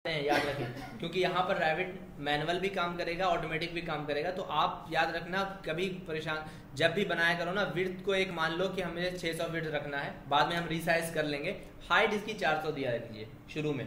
हैं, याद रखें, क्योंकि यहाँ पर रैविट मैनुअल भी काम करेगा, ऑटोमेटिक भी काम करेगा। तो आप याद रखना, कभी परेशान जब भी बनाया करो ना, विड्थ को एक मान लो कि हमें 600 विड्थ रखना है, बाद में हम रिसाइज कर लेंगे। हाइट इसकी 400 दिया रखिए शुरू में,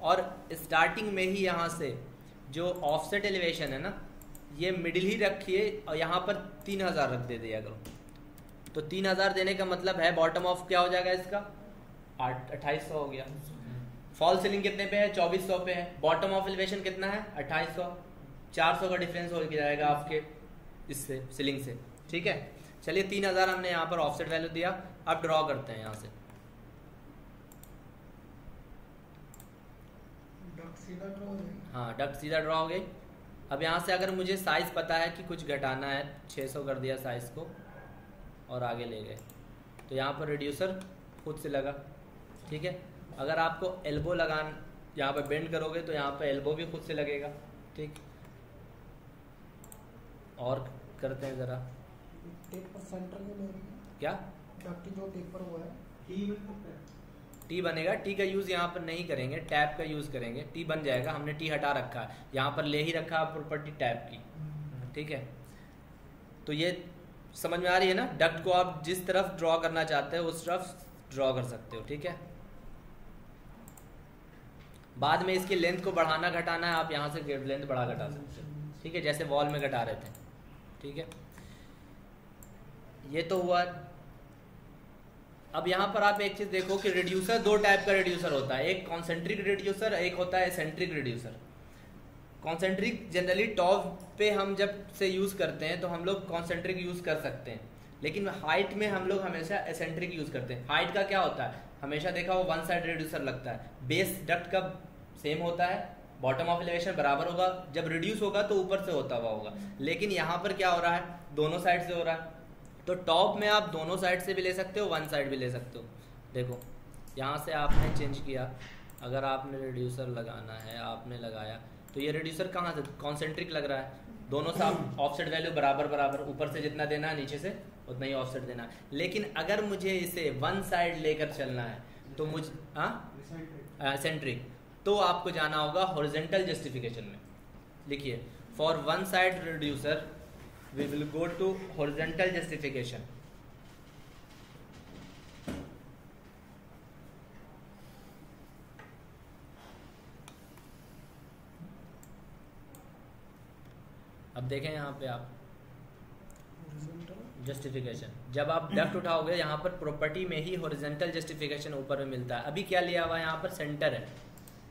और स्टार्टिंग में ही यहाँ से जो ऑफसेट एलिवेशन है ना, ये मिडिल ही रखिए, और यहाँ पर 3000 रख दे दिया करो। तो 3000 देने का मतलब है बॉटम ऑफ क्या हो जाएगा इसका, 2800 हो गया। फॉल सीलिंग कितने पे है, 2400 पे है। बॉटम ऑफ एलिवेशन कितना है, 2800। 400 का डिफरेंस हो जाएगा आपके इससे, सीलिंग से। ठीक है, चलिए 3000 हमने यहाँ पर ऑफसेट वैल्यू दिया। अब ड्रॉ करते हैं यहाँ से। हाँ, डक्ट सीधा ड्रॉ हो गई। अब यहाँ से अगर मुझे साइज पता है कि कुछ घटाना है, 600 कर दिया साइज को और आगे ले गए, तो यहाँ पर रिड्यूसर खुद से लगा। ठीक है, अगर आपको एल्बो लगान, यहाँ पर बेंड करोगे तो यहाँ पर एल्बो भी खुद से लगेगा। ठीक, और करते हैं ज़रा क्या, टी बनेगा। टी का यूज़ यहाँ पर नहीं करेंगे, टैप का यूज़ करेंगे। टी बन जाएगा, हमने टी हटा रखा है, यहाँ पर ले ही रखा प्रॉपर्टी टैप की। ठीक है, तो ये समझ में आ रही है ना। डक्ट को आप जिस तरफ ड्रॉ करना चाहते हो उस तरफ ड्रॉ कर सकते हो। ठीक है, बाद में इसकी लेंथ को बढ़ाना घटाना है, आप यहाँ से गेट लेंथ बढ़ा घटा सकते हो। ठीक है, जैसे वॉल में घटा रहे थे। ठीक है, ये तो हुआ। अब यहाँ पर आप एक चीज देखो कि रिड्यूसर, दो टाइप का रिड्यूसर होता है, एक कॉन्सेंट्रिक रिड्यूसर, एक होता है eccentric reducer. Concentric generally top पे हम जब से यूज करते हैं तो हम लोग कॉन्सेंट्रिक यूज कर सकते हैं, लेकिन हाइट में हम लोग हमेशा एसेंट्रिक यूज करते हैं। हाइट का क्या होता है, हमेशा देखा वो वन साइड रिड्यूसर लगता है। बेस डक्ट का सेम होता है, बॉटम ऑफ एलिवेशन बराबर होगा, जब रिड्यूस होगा तो ऊपर से होता हुआ होगा। लेकिन यहाँ पर क्या हो रहा है, दोनों साइड से हो रहा है। तो टॉप में आप दोनों साइड से भी ले सकते हो, वन साइड भी ले सकते हो। देखो यहाँ से आपने चेंज किया, अगर आपने रिड्यूसर लगाना है, आपने लगाया, तो ये रिड्यूसर कहाँ से, कॉन्सेंट्रिक लग रहा है। दोनों से आप ऑफसेट वैल्यू बराबर बराबर, ऊपर से जितना देना है नीचे से उतना ही ऑफसेट देना है। लेकिन अगर मुझे इसे वन साइड लेकर चलना है तो मुझे सेंट्रिक, तो आपको जाना होगा हॉरिजॉन्टल जस्टिफिकेशन में। लिखिए, for one side reducer we will go to horizontal justification. अब देखें यहाँ पे आप जस्टिफिकेशन, जब आप डक्ट उठाओगे यहाँ पर प्रॉपर्टी में ही हॉरिजॉन्टल जस्टिफिकेशन ऊपर में मिलता है। अभी क्या लिया हुआ है यहाँ पर, सेंटर है,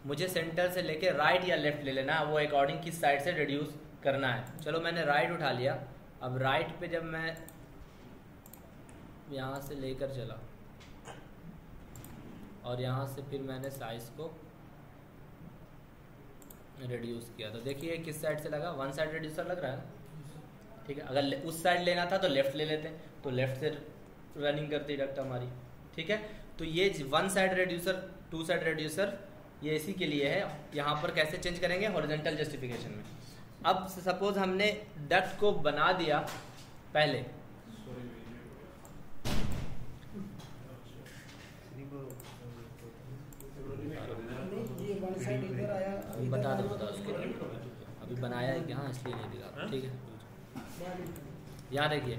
मुझे सेंटर से लेके राइट या लेफ्ट ले लेना है, वो अकॉर्डिंग किस साइड से रिड्यूस करना है। चलो मैंने राइट उठा लिया। अब राइट पे जब मैं यहाँ से लेकर चला और यहाँ से फिर मैंने साइज को रिड्यूस किया, तो देखिए किस साइड से लगा, वन साइड रिड्यूसर लग रहा है ना। ठीक है, अगर उस साइड लेना था तो लेफ्ट ले लेते, तो लेफ्ट से रनिंग करती डक्ट हमारी। ठीक है, तो ये one side reducer, two side reducer, ये इसी के लिए है। यहाँ पर कैसे चेंज करेंगे, हॉरिजॉन्टल जस्टिफिकेशन में। अब सपोज हमने डक्ट को बना दिया पहले, बता दो उसको, अभी बनाया है कि हाँ, इसलिए नहीं दिखा। ठीक है, यहाँ देखिए,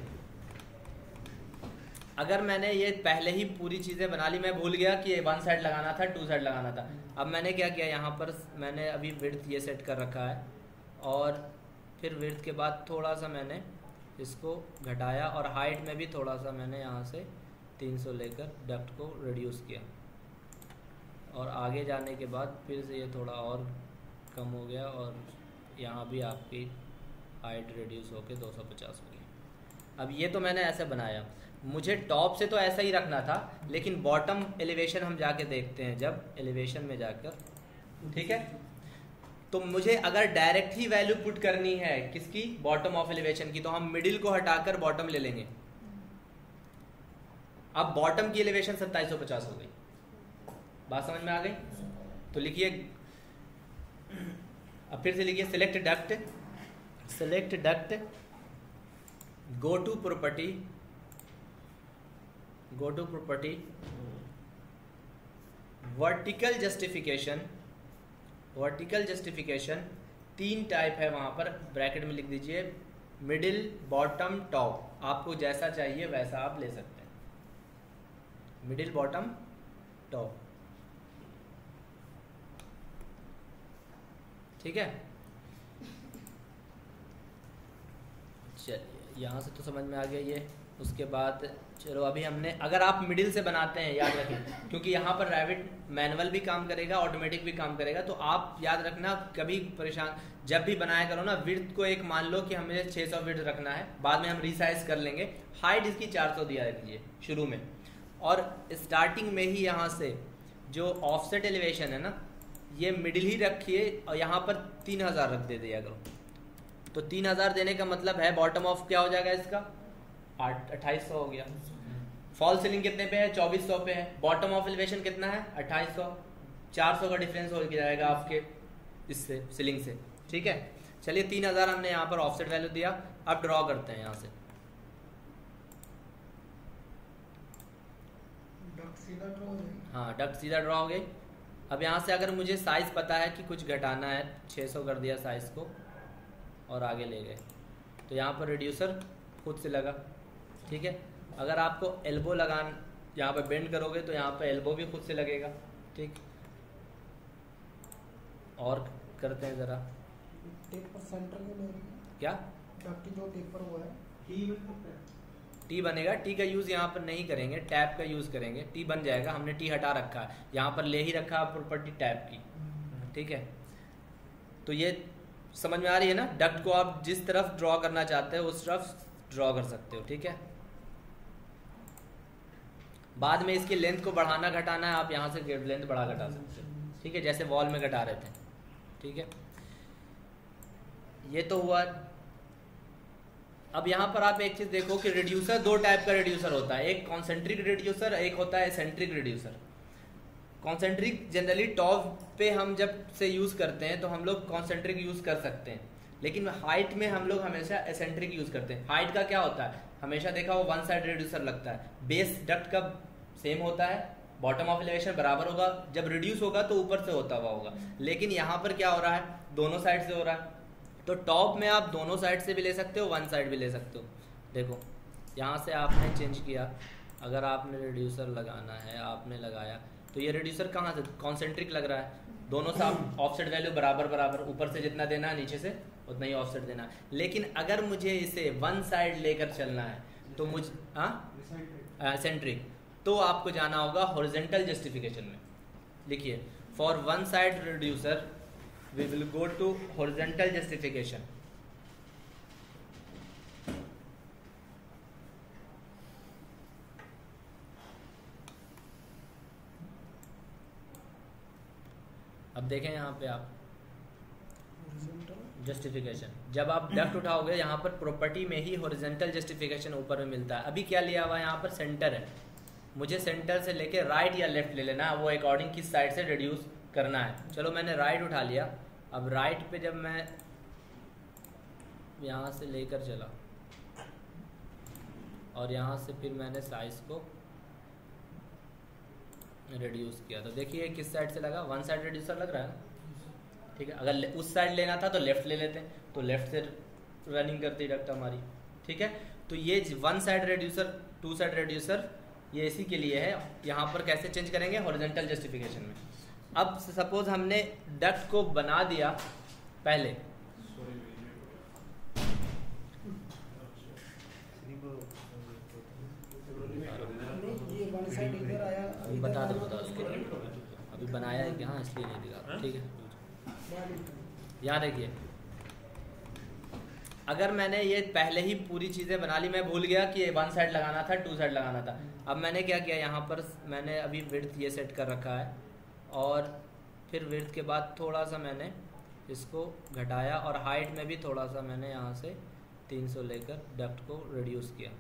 अगर मैंने ये पहले ही पूरी चीज़ें बना ली, मैं भूल गया कि वन साइड लगाना था, टू साइड लगाना था। अब मैंने क्या किया, यहाँ पर मैंने अभी विड्थ ये सेट कर रखा है, और फिर विड्थ के बाद थोड़ा सा मैंने इसको घटाया, और हाइट में भी थोड़ा सा मैंने यहाँ से 300 लेकर डक्ट को रिड्यूस किया, और आगे जाने के बाद फिर से ये थोड़ा और कम हो गया, और यहाँ भी आपकी हाइट रिड्यूस होकर 250 हो गई। अब ये तो मैंने ऐसे बनाया, मुझे टॉप से तो ऐसा ही रखना था, लेकिन बॉटम एलिवेशन हम जाके देखते हैं जब एलिवेशन में जाकर। ठीक है, तो मुझे अगर डायरेक्ट ही वैल्यू पुट करनी है किसकी, बॉटम ऑफ एलिवेशन की, तो हम मिडिल को हटाकर बॉटम ले लेंगे। अब बॉटम की एलिवेशन 2750 हो गई। बात समझ में आ गई? तो लिखिए, अब फिर से लिखिए, select duct, select duct, go to property, go to property, vertical justification, vertical justification 3 type है वहाँ पर, ब्रैकेट में लिख दीजिए, मिडिल, बॉटम, टॉप। आपको जैसा चाहिए वैसा आप ले सकते हैं, मिडिल, बॉटम, टॉप। ठीक है, चलिए यहाँ से तो समझ में आ गया ये। उसके बाद चलो अभी हमने, अगर आप मिडिल से बनाते हैं, याद रखें क्योंकि यहाँ पर रैविट मैनुअल भी काम करेगा, ऑटोमेटिक भी काम करेगा, तो आप याद रखना कभी परेशान जब भी बनाया करो ना, विड्थ को एक मान लो कि हमें 600 विड्थ रखना है, बाद में हम रिसाइज कर लेंगे। हाइट इसकी 400 दिया रखिए शुरू में, और स्टार्टिंग में ही यहाँ से जो ऑफसेट एलिवेशन है ना, ये मिडिल ही रखिए और यहाँ पर 3000 रख दे दिया करो। तो 3000 देने का मतलब है बॉटम ऑफ क्या हो जाएगा इसका, 2800 हो गया। फॉल सीलिंग कितने पे है, 2400 पे है। बॉटम ऑफ एलिवेशन कितना है, 2800। 400 का डिफरेंस हो जाएगा आपके इससे, सीलिंग से। ठीक है, चलिए 3000 हमने यहाँ पर ऑफसेट वैल्यू दिया। अब ड्रॉ करते हैं यहाँ से, हाँ डक्ट सीधा ड्रॉ हो गई। अब यहाँ से अगर मुझे साइज पता है कि कुछ घटाना है, 600 कर दिया साइज को और आगे ले गए, तो यहाँ पर रिड्यूसर खुद से लगा। ठीक है, अगर आपको एल्बो लगान, यहाँ पर बेंड करोगे तो यहाँ पर एल्बो भी खुद से लगेगा। ठीक, और करते हैं ज़रा, टेपर सेंटर में क्या डक्ट जो टेपर हुआ है, टी बनेगा। टी का यूज़ यहाँ पर नहीं करेंगे, टैप का यूज़ करेंगे। टी बन जाएगा, हमने टी हटा रखा है, यहाँ पर ले ही रखा प्रॉपर्टी टैप की। ठीक है, तो ये समझ में आ रही है ना। डक्ट को आप जिस तरफ ड्रॉ करना चाहते हो उस तरफ ड्रॉ कर सकते हो। ठीक है, बाद में इसकी लेंथ को बढ़ाना घटाना है, आप यहाँ से गेट लेंथ बढ़ा घटा सकते हो। ठीक है, जैसे वॉल में घटा रहे थे। ठीक है, ये तो हुआ। अब यहाँ पर आप एक चीज देखो कि रिड्यूसर 2 टाइप का रिड्यूसर होता है, एक कॉन्सेंट्रिक रिड्यूसर, एक होता है eccentric reducer. Concentric generally top पे हम जब से यूज करते हैं तो हम लोग कॉन्सेंट्रिक यूज कर सकते हैं, लेकिन हाइट में हम लोग हमेशा एसेंट्रिक यूज करते हैं। हाइट का क्या होता है, हमेशा देखा वो 1 साइड रिड्यूसर लगता है। बेस डक्ट का सेम होता है, बॉटम ऑफ एलिवेशन बराबर होगा, जब रिड्यूस होगा तो ऊपर से होता हुआ होगा। लेकिन यहाँ पर क्या हो रहा है, दोनों साइड से हो रहा है। तो टॉप में आप दोनों साइड से भी ले सकते हो, 1 साइड भी ले सकते हो। देखो यहाँ से आपने चेंज किया, अगर आपने रिड्यूसर लगाना है, आपने लगाया, तो ये रिड्यूसर कहाँ से, कॉन्सेंट्रिक लग रहा है। दोनों से आप ऑफसेट वैल्यू बराबर बराबर, ऊपर से जितना देना है नीचे से उतना ही ऑफसेट देना है। लेकिन अगर मुझे इसे 1 साइड लेकर चलना है तो मुझे एसेंट्रिक, तो आपको जाना होगा हॉरिजॉन्टल जस्टिफिकेशन में। लिखिए, for 1 side reducer we will go to horizontal justification. अब देखें यहाँ पे आप जस्टिफिकेशन, जब आप डक्ट उठाओगे यहाँ पर प्रॉपर्टी में ही हॉरिजॉन्टल जस्टिफिकेशन ऊपर में मिलता है। अभी क्या लिया हुआ है यहाँ पर, सेंटर है, मुझे सेंटर से लेके राइट या लेफ्ट ले लेना है, वो अकॉर्डिंग किस साइड से रिड्यूस करना है। चलो मैंने राइट उठा लिया। अब राइट पे जब मैं यहाँ से लेकर चला और यहाँ से फिर मैंने साइज को रिड्यूस किया, तो देखिए किस साइड से लगा, 1 साइड रिड्यूसर लग रहा है ना। ठीक है, अगर उस साइड लेना था तो लेफ्ट ले लेते, तो लेफ्ट से रनिंग करती डक्ट हमारी। ठीक है, तो ये 1 साइड रिड्यूसर, 2 साइड रिड्यूसर ये इसी के लिए है। यहाँ पर कैसे चेंज करेंगे, हॉरिजॉन्टल जस्टिफिकेशन में। अब सपोज हमने डक्ट को बना दिया पहले, बता दो अभी बनाया है यहाँ, इसलिए नहीं दिखा। ठीक है, यहाँ देखिए, अगर मैंने ये पहले ही पूरी चीज़ें बना ली, मैं भूल गया कि 1 साइड लगाना था, 2 साइड लगाना था। अब मैंने क्या किया, यहाँ पर मैंने अभी विड्थ ये सेट कर रखा है और फिर विड्थ के बाद थोड़ा सा मैंने इसको घटाया और हाइट में भी थोड़ा सा मैंने यहाँ से 300 लेकर डक्ट को रिड्यूस किया,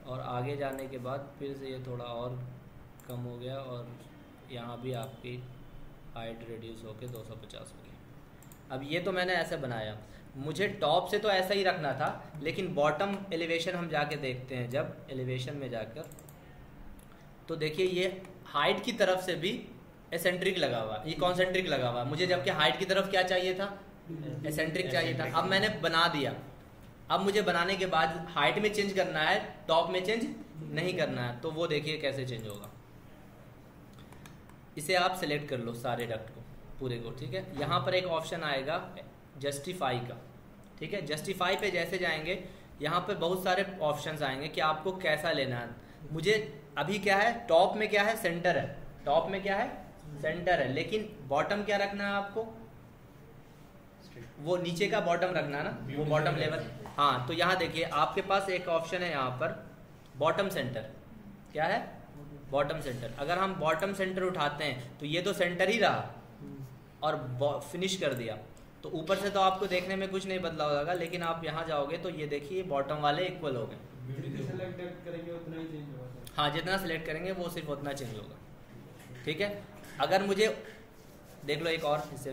और आगे जाने के बाद फिर से ये थोड़ा और कम हो गया और यहाँ भी आपकी हाइट रिड्यूस होकर 250 हो गई। अब ये तो मैंने ऐसे बनाया, मुझे टॉप से तो ऐसा ही रखना था, लेकिन बॉटम एलिवेशन हम जाके देखते हैं। जब एलिवेशन में जाकर तो देखिए ये हाइट की तरफ से भी एसेंट्रिक लगा हुआ, ये कॉन्सेंट्रिक लगा हुआ। मुझे जबकि हाइट की तरफ क्या चाहिए था, एसेंट्रिक चाहिए था। अब मैंने बना दिया, अब मुझे बनाने के बाद हाइट में चेंज करना है, टॉप में चेंज नहीं करना है। तो वो देखिए कैसे चेंज होगा। इसे आप सिलेक्ट कर लो सारे डक्ट को, पूरे को, ठीक है। यहाँ पर एक ऑप्शन आएगा जस्टिफाई का, ठीक है। जस्टिफाई पे जैसे जाएंगे यहाँ पे बहुत सारे ऑप्शंस आएंगे कि आपको कैसा लेना है। मुझे अभी क्या है, टॉप में क्या है, सेंटर है, टॉप में क्या है, सेंटर है, लेकिन बॉटम क्या रखना है आपको, वो नीचे का बॉटम रखना है ना, वो बॉटम लेवल। हाँ, तो यहाँ देखिए आपके पास एक ऑप्शन है यहाँ पर बॉटम सेंटर, क्या है, बॉटम सेंटर। अगर हम बॉटम सेंटर उठाते हैं तो ये तो सेंटर ही रहा और फिनिश कर दिया, तो ऊपर से तो आपको देखने में कुछ नहीं बदलाव होगा, लेकिन आप यहाँ जाओगे तो ये देखिए बॉटम वाले इक्वल हो गए। हाँ, जितना सिलेक्ट करेंगे वो सिर्फ उतना चेंज होगा, ठीक है। अगर मुझे देख लो एक और इससे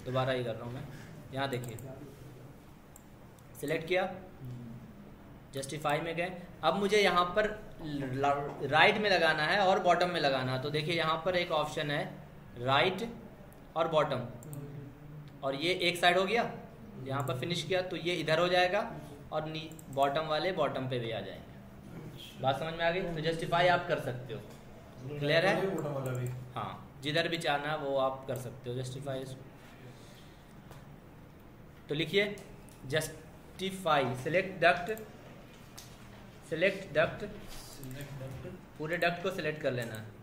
दोबारा ही कर रहा हूँ मैं। यहाँ देखिए सिलेक्ट किया, जस्टिफाई में गए। अब मुझे यहाँ पर राइट में लगाना है और बॉटम में लगाना है। तो देखिए यहाँ पर एक ऑप्शन है राइट और बॉटम, और ये एक साइड हो गया, यहाँ पर फिनिश किया तो ये इधर हो जाएगा और बॉटम वाले बॉटम पे भी आ जाएंगे। बात समझ में आ गई? तो जस्टिफाई आप कर सकते हो, क्लियर है? हाँ, जिधर भी चाहना है वो आप कर सकते हो जस्टिफाई। तो लिखिए जस्टिफाई, सिलेक्ट डक्ट, पूरे डक्ट को सिलेक्ट कर लेना है।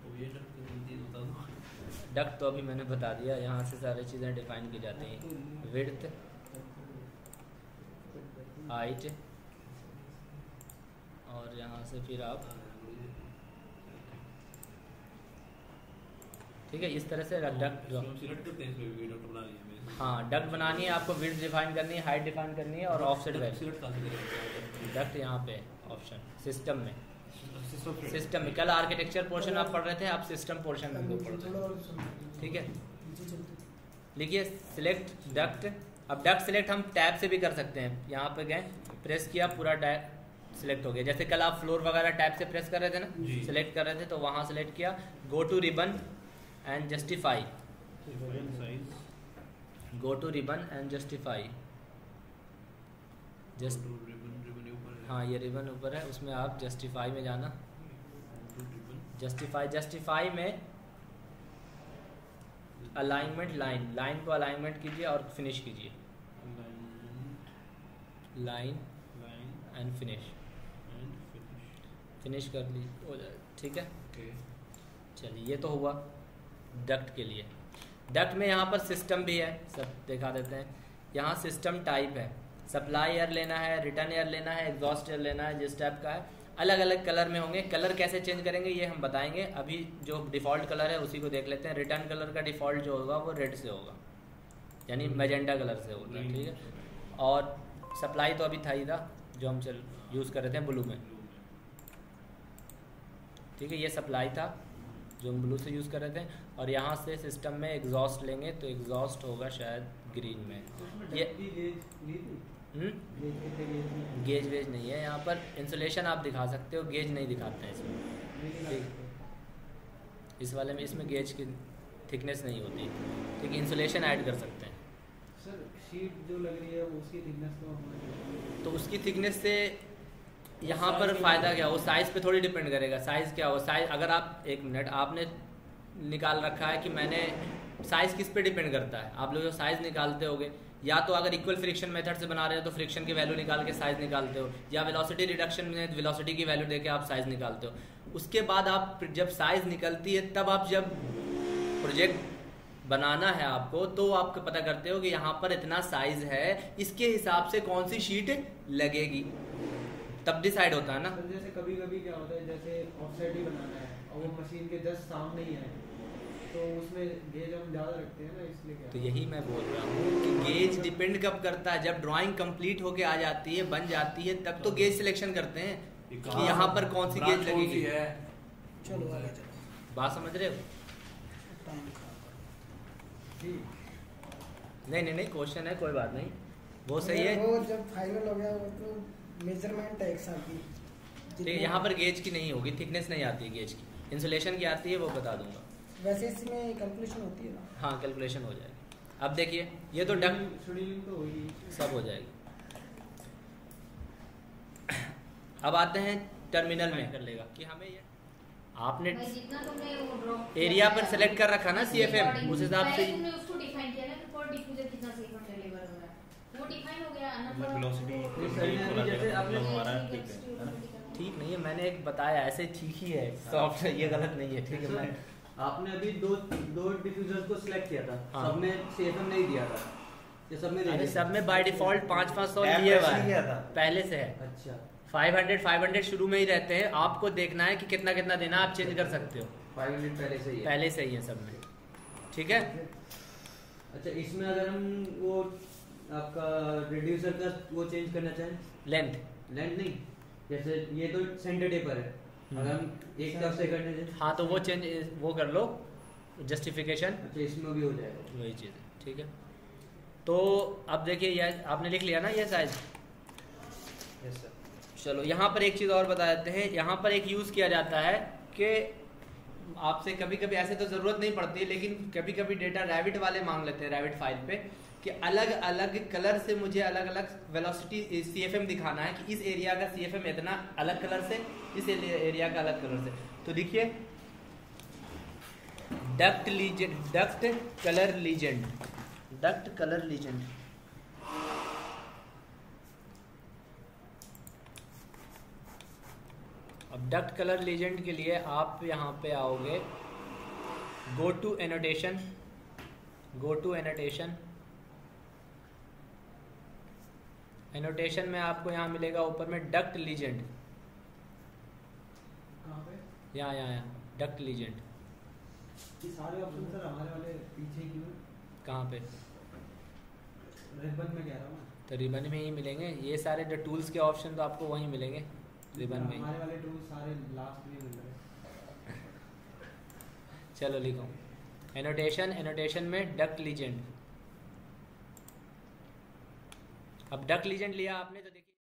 डक्ट तो अभी मैंने बता दिया, यहाँ से सारी चीज़ें डिफाइन की जाती हैं, विड्थ, हाइट, और यहाँ से फिर आप, ठीक है, इस तरह से डक्ट। हाँ, डक्ट बनानी है आपको, विड्थ डिफाइन करनी है, हाइट डिफाइन करनी है और ऑफसेट डक्ट यहाँ पे ऑप्शन सिस्टम में कल आर्किटेक्चर पोर्शन आप पढ़ रहे थे, आप सिस्टम पोर्शन में पढ़ रहे हैं, ठीक है। लिखिए सिलेक्ट डक्ट। अब डक्ट सिलेक्ट हम टैब से भी कर सकते हैं, यहाँ पे गए, प्रेस किया, पूरा सिलेक्ट हो गया। जैसे कल आप फ्लोर वगैरह टैब से प्रेस कर रहे थे ना, सिलेक्ट कर रहे थे, तो वहाँ सिलेक्ट किया, go to ribbon and justify, go to ribbon and justify, हाँ ये रिबन ऊपर है, उसमें आप जस्टिफाई में जाना, जस्टिफाई में अलाइनमेंट, लाइन को अलाइनमेंट कीजिए और फिनिश कीजिए, लाइन एंड फिनिश कर ली, हो जाए, ठीक है। चलिए, ये तो हुआ डक्ट के लिए। डक्ट में यहाँ पर सिस्टम भी है, सब दिखा देते हैं। यहाँ सिस्टम टाइप है, सप्लाई एयर लेना है, रिटर्न एयर लेना है, एग्जॉस्ट एयर लेना है, जिस टाइप का है, अलग अलग कलर में होंगे। कलर कैसे चेंज करेंगे ये हम बताएंगे, अभी जो डिफ़ॉल्ट कलर है उसी को देख लेते हैं। रिटर्न कलर का डिफ़ॉल्ट जो होगा वो रेड से होगा, यानी मैजेंटा कलर से होगा, ठीक है। और सप्लाई तो अभी था ही था, जो हम यूज़ कर रहे थे ब्लू में, ठीक है, ये सप्लाई था जो हम ब्लू से यूज़ कर रहे थे। और यहाँ से सिस्टम में एग्जॉस्ट लेंगे तो एग्जॉस्ट होगा शायद ग्रीन में। ये गेज वेज नहीं है यहाँ पर, इंसुलेशन आप दिखा सकते हो, गेज नहीं दिखाते हैं इसमें, ठीक। इस वाले में, इसमें गेज की थिकनेस नहीं होती, ठीक है, इंसुलेशन ऐड कर सकते हैं। सर शीट जो लग रही है उसकी थिकनेस तो उसकी थिकनेस से यहाँ पर फ़ायदा क्या हो, साइज़ पे थोड़ी डिपेंड करेगा। साइज़ क्या हो, साइज़ अगर आप, एक मिनट, आपने निकाल रखा है कि मैंने, साइज़ किस पे डिपेंड करता है, आप लोग जो साइज़ निकालते होगे, या तो अगर इक्वल फ्रिक्शन मेथड से बना रहे हो तो फ्रिक्शन की वैल्यू निकाल के साइज़ निकालते हो, या वेलोसिटी रिडक्शन में वेलोसिटी की वैल्यू देके आप साइज़ निकालते हो। उसके बाद आप जब साइज़ निकलती है, तब आप जब प्रोजेक्ट बनाना है आपको, तो आपको पता करते हो कि यहाँ पर इतना साइज़ है, इसके हिसाब से कौन सी शीट लगेगी, तब डिसाइड होता है ना। जैसे कभी कभी क्या होता है, जैसे ऑफसेट ही बनाना है और वो मशीन के जस्ट सामने ही है, तो उसमें गेज हम ज़्यादा रखते हैं ना, इसलिए क्या। तो यही मैं बोल रहा हूँ कि गेज डिपेंड कब करता है, जब ड्राइंग कंप्लीट होके आ जाती है, बन जाती है, तब तो गेज सिलेक्शन करते हैं कि यहाँ पर कौन सी गेज लगेगी। चलो बात समझ रहे हो? नहीं क्वेश्चन है, कोई बात नहीं, वो सही है। वो जब फाइनल हो गया वो तो मेजरमेंट है एक साल की, ठीक है। यहाँ पर गेज की नहीं होगी, थिकनेस नहीं आती है गेज की, इंसुलेशन की आती है, वो बता दूंगा। वैसे इसमें कैलकुलेशन होती है ना? हाँ कैलकुलेशन हो जाएगी। अब देखिए ये तो डक्ट शेड्यूलिंग तो होगी, सब हो जाएगी। अब आते हैं टर्मिनल में कर लेगा कि हमें ये आपने भाई जितना तुमने वो ड्रॉप एरिया पर सेलेक्ट कर रखा ना CFM, उस हिसाब से तुमने उसको डिफाइन किया ना कि पर डिफ्यूजर कितना सेकंड डिलीवर हो रहा है, वो डिफाइन हो गया मतलब नंबर वेलोसिटी जैसे आपने हमारा ठीक है ना? ठीक नहीं है, मैंने एक बताया ऐसे ठीक ही है सॉफ्ट, ये गलत नहीं है, ठीक है। मैं आपने अभी दो डिफ्यूजर्स को सिलेक्ट किया था, हाँ। सब में CFM नहीं दिया था, ये सब में दे अरे दिया। सब में बाय डिफॉल्ट 500 ऐप लिए हुआ ऐसे ही है, किया था। पहले से है। अच्छा 500 शुरू में ही रहते हैं, आपको देखना है कि कितना कितना देना, आप चेंज कर सकते हो, 5 मिनट पहले से ही है। पहले से ही है सब में, ठीक है। अच्छा इसमें अगर हम वो आपका रिड्यूसर का वो चेंज करना चाहें, लेंथ लेंथ नहीं, जैसे ये तो सेंटर टेपर है, अगर हम एक तरफ से करने चाहें, हाँ तो वो चेंज वो कर लो जस्टिफिकेशन, अच्छा इसमें भी हो जाएगा। वही चीज़ है, ठीक है। तो अब देखिए ये आपने लिख लिया ना ये साइज। Yes sir. चलो यहाँ पर एक चीज़ और बता देते हैं, यहाँ पर एक यूज़ किया जाता है कि आपसे कभी कभी ऐसे तो ज़रूरत नहीं पड़ती है, लेकिन कभी कभी डेटा रैविट वाले मांग लेते हैं रैविट फाइल पे कि अलग अलग कलर से मुझे अलग अलग वेलोसिटी CFM दिखाना है कि इस एरिया का CFM इतना अलग कलर से, इस एरिया का अलग कलर से। तो देखिए डक्ट कलर लीजेंड अब डक्ट कलर लीजेंड के लिए आप यहाँ पे आओगे, गो टू एनोटेशन, एनोटेशन में आपको यहाँ मिलेगा ऊपर में डक्ट लीजेंड, कहाँ पे? यहाँ डक्ट लीजेंड। ये सारे ऑप्शन सर हमारे वाले पीछे क्यों है? कहाँ पे? रिबन में कह रहा हूँ, तो रिबन में ही मिलेंगे ये सारे जो टूल्स के ऑप्शन, तो आपको वहीं मिलेंगे रिबन में ही। हमारे वाले टूल सारे लास्ट में मिल रहे हैं। चलो लिखो एनोटेशन में डक्ट लीजेंड। अब डक्ट लीजेंड लिया आपने तो देखिए